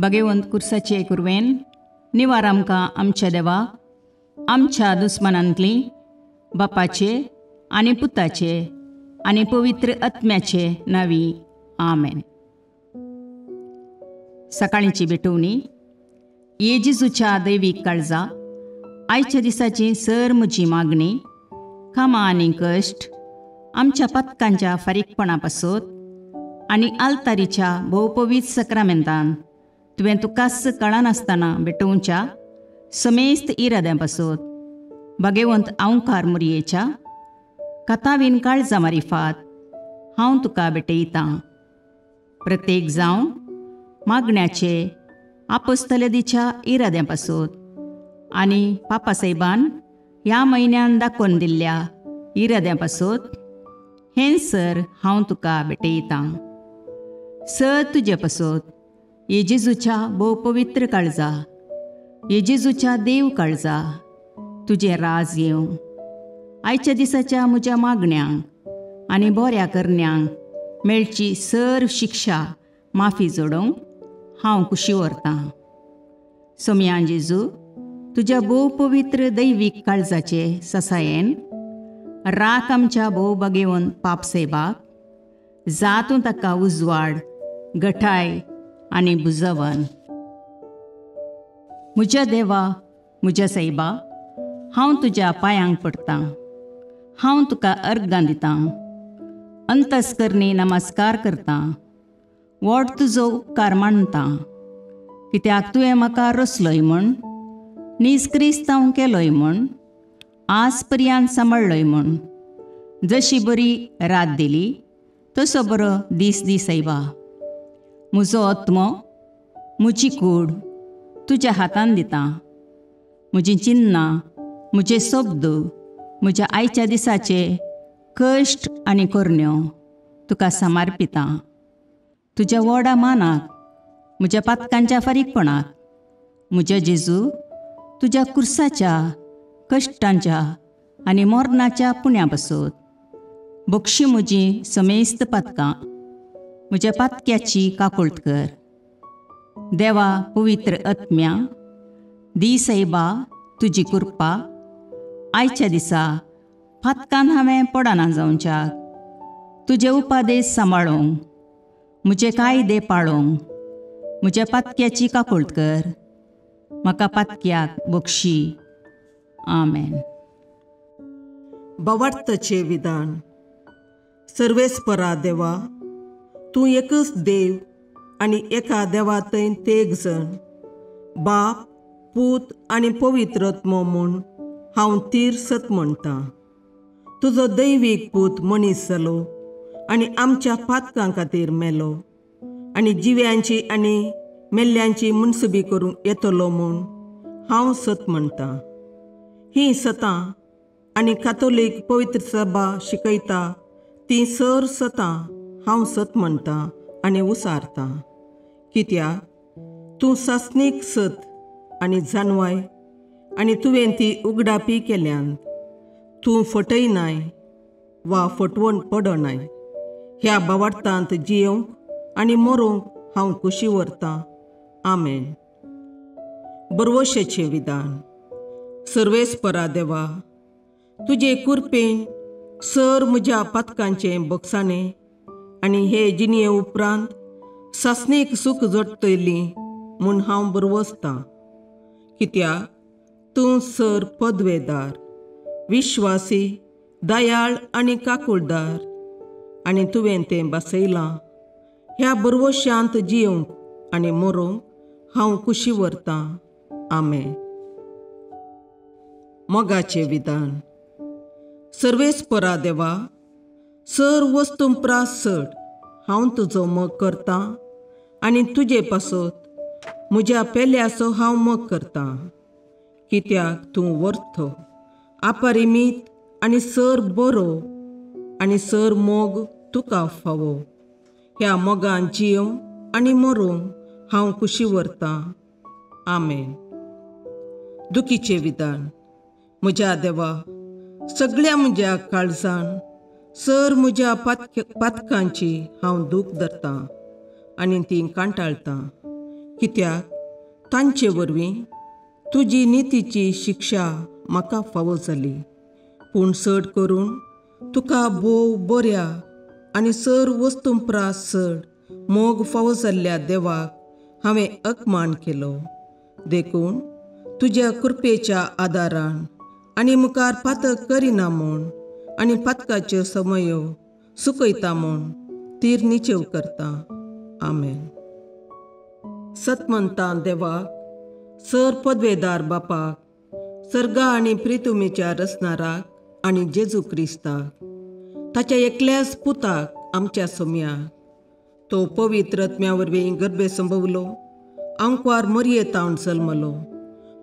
भगवंत कुर्साचे कुरवेन निवार आमकां आमच्या देवा आमच्या दुस्मनांतली बापाचे आनी पुताचे आनी पवित्र आत्म्याचे नावी आमेन. सकाळींची भेटवणी. येजेजूच्या दैवीक काळजा आयच्या दिसाची सर म्हजी मागणी कामां आनी कश्ट आमच्या पथकांच्या फारीकपणा पासत आनी आल्तारीच्या भोवपवीत सक्रामेंतान तुवें तुकास कळनासतना भेटोवच्या समेस्त इराद्यां पासत भगवंत आवकार मुरयेच्या कथावीन काळजा मारिफात हांव तुका भेटयतां. प्रत्येक जावं मागण्याचे आपोस्तलदीच्या इराद्यां पासत आनी पापासाहेबान ह्या म्हयन्यान दाखोवन दिल्ल्या इराद्यां पासत हें सर हांव तुका भेटयतां. सर तुजे पासत येजेजूच्या भोवपवित्र काळजा येजेजूच्या देव काळजा तुजें राज येवं. आयच्या दिसाच्या म्हज्या मागण्यांक आनी बऱ्या करण्यांक मेळची सर शिक्षा माफी जोडोवंक हांव कुशी व्हरतां. सोम्या जेजू तुज्या भोवपवित्र दैवीक काळजाचे ससायेन राख आमच्या भोव भगवंत पापसाहेबाक जातूं ताका उजवाड घटाय आनी बुजवण. म्हज्या देवा म्हज्या साहेबा हांव तुज्या पांयांक पडटां. हांव तुका अर्गां दितां. अंतस्करणी नमस्कार करतां. व्हड तुजो उपकार मानतां. कित्याक तुवें म्हाका रचलोय म्हूण निस्क्रिस्तांव केलोय म्हूण आज पर्यंत सांबाळलोय म्हूण जशी बरी रात दिली तसो बरो दीस दी सायबा. म्हजो आत्मो म्हजी कूड तुज्या हातान दितां. म्हजीं चिन्नां म्हजे शब्द म्हज्या आयच्या दिसाचे कश्ट आनी करण्यो तुका समर्पितां. तुज्या व्हडा मानाक म्हज्या पातकांच्या फारीकपणाक म्हज्या जेजू तुज्या कुर्साच्या कश्टांच्या आनी मरणाच्या पुण्या पासत बक्षी म्हजी समेस्त पातकां म्हज्या पातक्याची काकुळट कर. देवा पवित्र आत्म्या दी सायबा तुजी कृपा आयच्या दिसा पातकान हांवें पडना जावच्याक तुजे उपादेश सांबाळोवंक म्हजे कायदे पाळोवंक म्हज्या पातक्याची काकुळट कर. म्हाका पातक्याक बक्षी. आमेन. बवार्थाचें विधान. सर्वेस्परा देवा तूं एकच देव आनी एका देवातय तेग जण बाप पूत आनी पवित्र आत्मो म्हूण हांव तीर सत म्हणटां. तुजो दैवीक पूत मनीस जालो आनी आमच्या पातकां खातीर मेलो आनी जिव्यांची आनी मेल्ल्यांची मुनसुबी करूंक येतलो म्हूण हांव सत म्हणटां. हीं सतां आनी कातोलीक पवित्र सभा शिकयता तीं सर सतां हांव सत म्हणटां आनी उसारतां. कित्याक तूं सासणीक सत आनी जानवाय आनी तुवें ती उगडापी केल्यांत. तूं फटयनाय वा फटवण पडनाय. ह्या बवार्थांत जियोंक आनी मरोवंक हांव कुशी व्हरतां. आमेन. बरवशेचें विधान. सर्वेस्परा देवा तुजे कुरपेन सर म्हज्या पातकांचें बक्षाणें आनी हे जिणये उपरांत सासणेक सूख जोडटली म्हूण हांव बरवसतां. कित्याक तूं सर पदवेदार विश्वासी दयाळ आनी काकुळदार आनी तुवें तें बसयलां. ह्या बरवश्यांत जियोंक आनी मरोवंक हांव कुशी व्हरतां. आमेन. मोगाचें विधान. सर्वेस्परा देवा सर वस्तुंपरास चड हांव तुजो मोग करतां आनी तुजे पासत म्हज्या पेल्याचो हांव मोग करतां. कित्याक तूं वर्थ अपरिमीत आनी सर बरो आनी सर मोग तुका फावो. ह्या मोगान जियोंक आनी मरोवंक हांव कुशी व्हरतां. आमेन. दुखीचें विधान. म्हज्या देवा सगळ्या म्हज्या काळजान सर म्हज्या पातकांची हांव दूख धरतां आनी ती कांटाळतां. कित्याक तांचे वरवीं तुजी नितीची शिक्षा म्हाका फावो जाली. पूण चड करून तुका भोव बऱ्या आनी सर वस्तूंपरास चड मोग फावो जाल्ल्या देवाक हांवें अकमान केलो. देखून तुज्या कृपेच्या आदारान आनी मुखार पातक करिना म्हूण आनी पातकाच्यो समयो सुकयता म्हूण तीर निचेव करता. आमेन. सतमंतां देवाक, सर पदवेदार बापाक, सर्गा आनी प्रितुमेच्या रचणाराक आनी जेजू क्रिस्ताक, ताच्या एकल्याच पुताक आमच्या सोम्याक, तो पवित्र आत्म्या वरवीं गर्भे संभवलो, अंकवार मरयेतावन जल्मलो,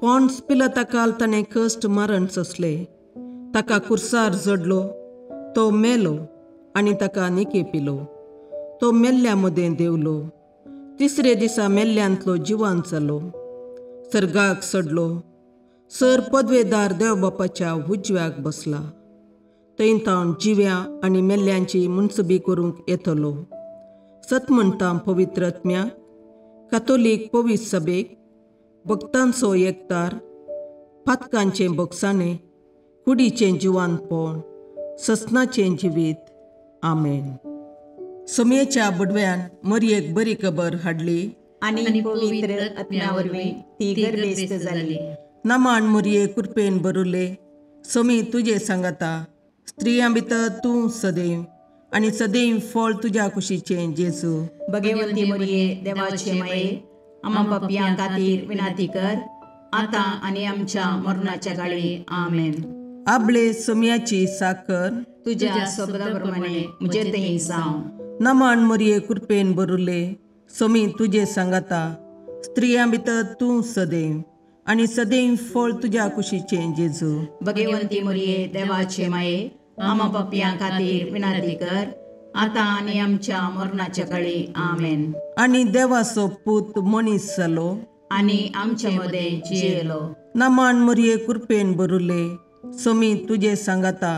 पोन्स पिलाताकाल ताणें कश्ट मरण सोंसले, ताका कुर्सार जडलो, तो मेलो आनी ताका निकेपिलो, तो मेल्ल्या मदें देवलो, तिसरे दिसा मेल्ल्यांतलो जिवांत जालो, सर्गाक चडलो, सर पदवेदार देवबापाच्या उजव्याक बसला, थंय तावन जिव्या आनी मेल्ल्यांची मुनसबी करूंक येतलो. सतमंतां पवित्र आत्म्याक, कातोलीक पवित्र सभेक, भक्तांचो एकतार, पातकांचें भोगसाणें, कुडीचें जिवांतपण, ससनाचें जिवीत. आमेन. सोम्येच्या बडव्यान मरयेक बरी खबर हाडली आनी पवित्र आत्म्या वरवीं ती गर्भेस्त जाली. नमान मरये कृपेन बरुले, सोमी तुजे सांगाता, स्त्रियां भितर तूं सदैव आनी सदैव फळ तुज्या कुशीचें जेजू. भगवंती मरये देवाचे माये, आम्हा पापयां खातीर विनाती कर, आतां आनी आमच्या मरणाच्या काळी. आमेन. आपले सोम्याची साकर तुज्या सोबताप्रमाणे म्हजे थंय जावं. नमान मरये कृपेन बरुले, सोमी तुजे सांगाता, स्त्रियां भितर तूं सदैव आनी सदैव फळ तुज्या कुशीचें जेजू. भगवंती मरये देवाचे माये, आम्हा पापयां खातीर विनाती कर, आतां आनी आमच्या मरणाच्या काळी. आमेन. आनी देवाचो पूत मनीस जालो आनी आमचे मदें जियेलो. नमान मरये कृपेन बरुले, सोमी तुजे सांगाता,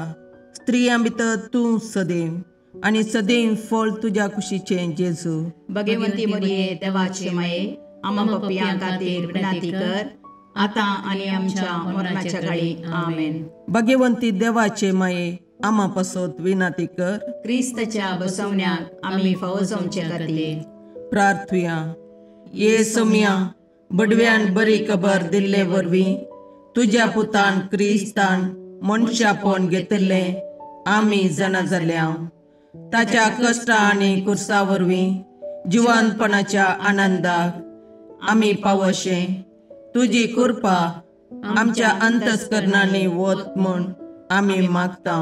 स्त्रियां भितर तूं सदैव आनी सदैव फळ तुज्या कुशीचें जेजू. भगवंती मरये देवाचे माये, आम्हा पापयां खातीर विनाती कर, आतां आनी आमच्या मरणाच्या काळी. आमेन. भगवंती देवाचे माये, आम्हा पासत विनाती कर. क्रिस्ताच्या बसवण्याक आमी फावो जावचे खातीर प्रार्थुया. ये सोम्या, बडव्यान बरी खबर दिल्ले वरवीं तुज्या पुतान क्रिस्तान मनशापण घेतिल्लें आमी जाणा जाल्या. ताच्या कश्टा आनी कुर्सा वरवीं जिवंतपणाच्या आनंदाक आमी पावशे. तुजी कृपा आमच्या अंतस्करणांनी वत म्हूण आमी मागता.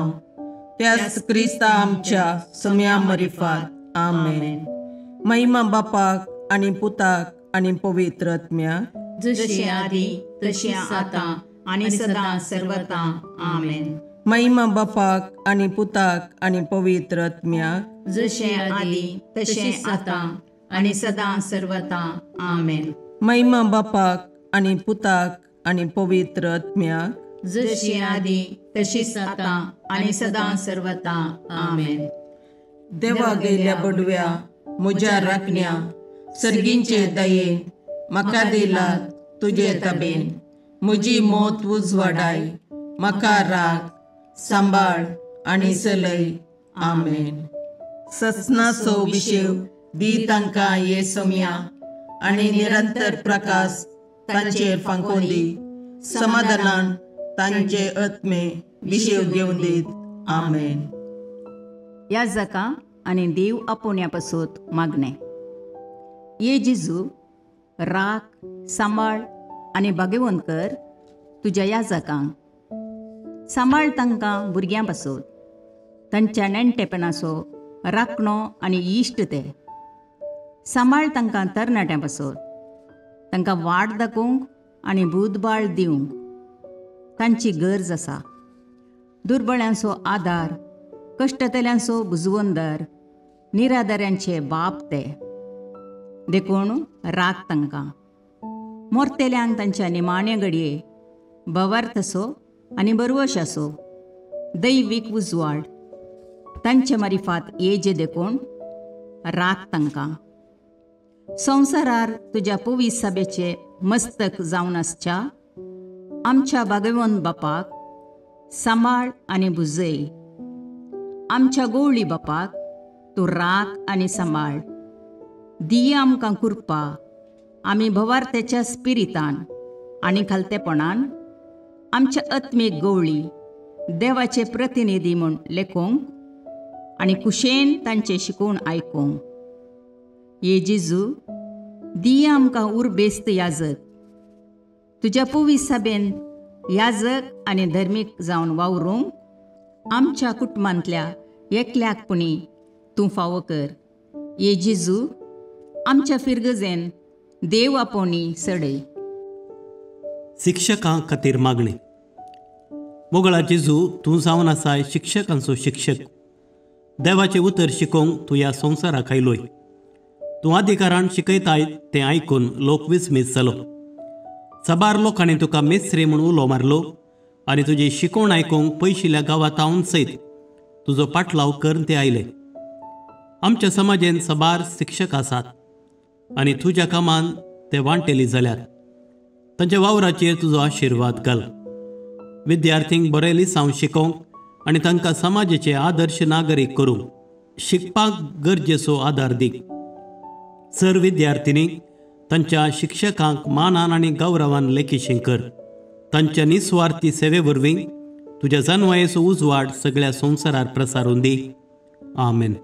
त्याच क्रिस्ता आमच्या सोम्या मरिफात. आमेन. महिमा बापाक आनी पुताक आनी पवित्र आत्म्याक, जशे आदी तशें आतां आनी सदां सर्वता. आमेन. महिमा बापाक आनी पुताक आनी पवित्र आत्म्याक, जशे आदी तशें आतां आनी सदां सर्वता. आमेन. महिमा बापाक आनी पुताक आनी पवित्र आत्म्याक, जशी आदी तशीच आतां आनी सदां सर्वता. आमेन. देवा गेल्या बडव्या म्हज्या राखण्या, सर्गींचे दयेन म्हाका दिलात तुजे तबेन. म्हजी मोत उजवाडाय, म्हाका राख, सांबाळ आनी चलय. आमेन. ससनाचो विशेव दी तांकां ये सोम्या, आनी निरंतर प्रकाश तांचेर फांकून दी. समाधानान तांचे आत्मे विशेव घेवन दीत. आमेन. याजकां आनी देव आपोवण्या पासत मागणें. ये जेजू, राख, सांबाळ आनी भाग्यवंत कर तुज्या याजकांक. सांबाळ तांकां भुरग्यां पासत, तांच्या नेणटेपणाचो राखणो आनी इश्ट ते. सांबाळ तांकां तरणाट्यां पासत, तांकां वाट दाखोवंक आनी बुधबाळ दिवंक तांची गरज आसा. दुर्बळ्यांचो आदार, कश्टतल्यांचो बुजवंदर, निराधाऱ्यांचे बाप ते. देखून राख तांकां. मोरतेल्यांक तांच्या निमाणे घडये भवार्थसो आनी बरवशाचो दैवीक उजवाड तांचे मारिफात येजे देखून राख तांकां. संवसारार तुज्या पवित्र सभेचे मस्तक जावन आसच्या आमच्या भागवंत बापाक सांबाळ आनी बुजय. आमच्या गोवळी बापाक तूं राख आनी सांबाळ. दिये आमकां कुरपा आमी भवार्थेच्या स्पिरितान आनी खालतेपणान आमच्या आत्मीक गोवळी देवाचे प्रतिनिधी म्हूण लेखोंक आनी कुशेन तांचे शिकोवन आयकूंक. ये जेजू दिये आमकां उरबेस्त याजक. तुज्या पवित्र सभेन याजक आनी धर्मीक जावन वावरूंक आमच्या कुटुंबांतल्या एकल्याकपणी तूं फावो कर. ये जेजू आमच्या फिरगजेन देव आपोवणी सडय. शिक्षकां खातीर मागणी. मोगळा जेजू, तूं जावन आसाय शिक्षकांचो शिक्षक. देवाचें उतर शिकोवंक तूं ह्या संवसाराक आयलोय. तूं अधिकारान शिकयताय तें आयकून लोक विस्मीत जालो. साबार लोकांनी तुका मेस्रे म्हूण उलो मारलो आनी तुजी शिकोवण आयकूंक पयशिल्ल्या गांवांतावन सयत तुजो पाटलाव करून ते आयले. आमच्या समाजेन साबार शिक्षक आसात आनी तुज्या कामान ते वांटेली जाल्यात. तांच्या वावराचेर तुजो आशिर्वाद घाल. विद्यार्थींक बरे लिसांव शिकोवंक आनी तांकां समाजाचे आदर्श नागरीक करूंक शिकपाक गरजेचो आदार दी. सर विद्यार्थिनीक तांच्या शिक्षकांक मानान आनी गौरवान लेखीशीं कर. तांच्या निस्वार्थी सेवे वरवीं तुज्या जानवायेचो उजवाड सगळ्या संवसारार प्रसारून दी. आमेन.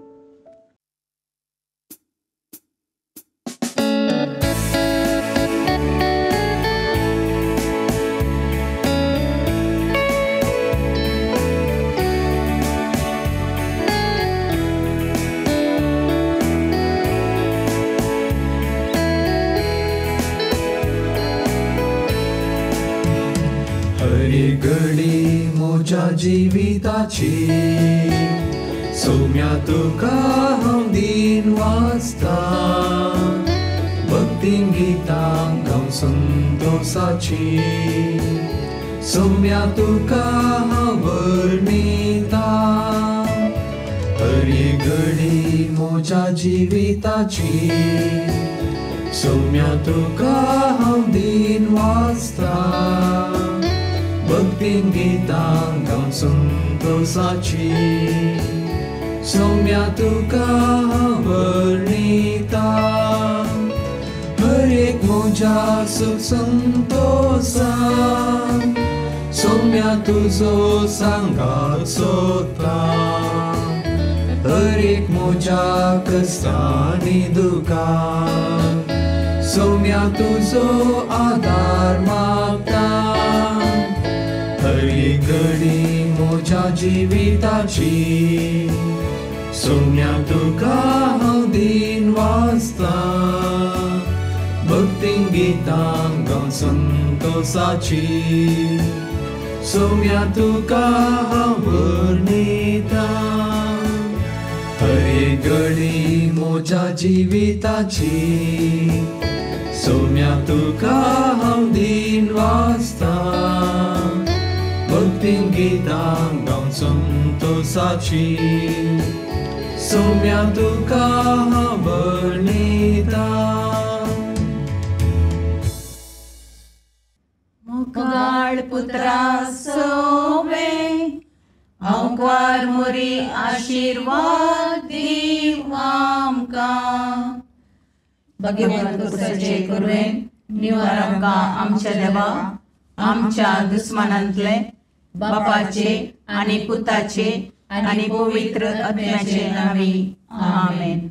घडी म्हज्या जिविताची सौम्या तुका हांव दीन वाचता. भक्तीन गितां गावन संतोषाची सौम्या तुका हांव वर्णिता. हरी घडी म्हज्या जिविताची सौम्या तुका हांव दीन वाचता. भक्तीन गितां गावन संतोषाची सौम्या तुका हांव वर्णिता. हर एक म्हज्या सुख संतोषान सौम्या तुजो सांगात सोदता. हर एक म्हज्या कश्टांनी दुखान सौम्या तुजो आदार मागता. हरी घडी म्हज्या जिविताची सौम्या तुका हांव दीन वाचता. भक्तीन गितां गावन संतोषाची सौम्या तुका हांव वर्णिता. हरी घडी म्हज्या जिविताची सौम्या तुका हांव दीन वाचता. भक्तीन गितां गावन संतोषाची सौम्या तुका हांव वर्णिता. मोगाळ पुत्रा सोवे अवकार मोरी आशीर्वाद दीव आमकां. भगवंत पुत्राचे करुणेन निवार आमकां आमच्या देवा आमच्या दुस्मानांतले बापाचे आनी पुताचे आनी पवित्र आत्म्याचे नावी. आमेन.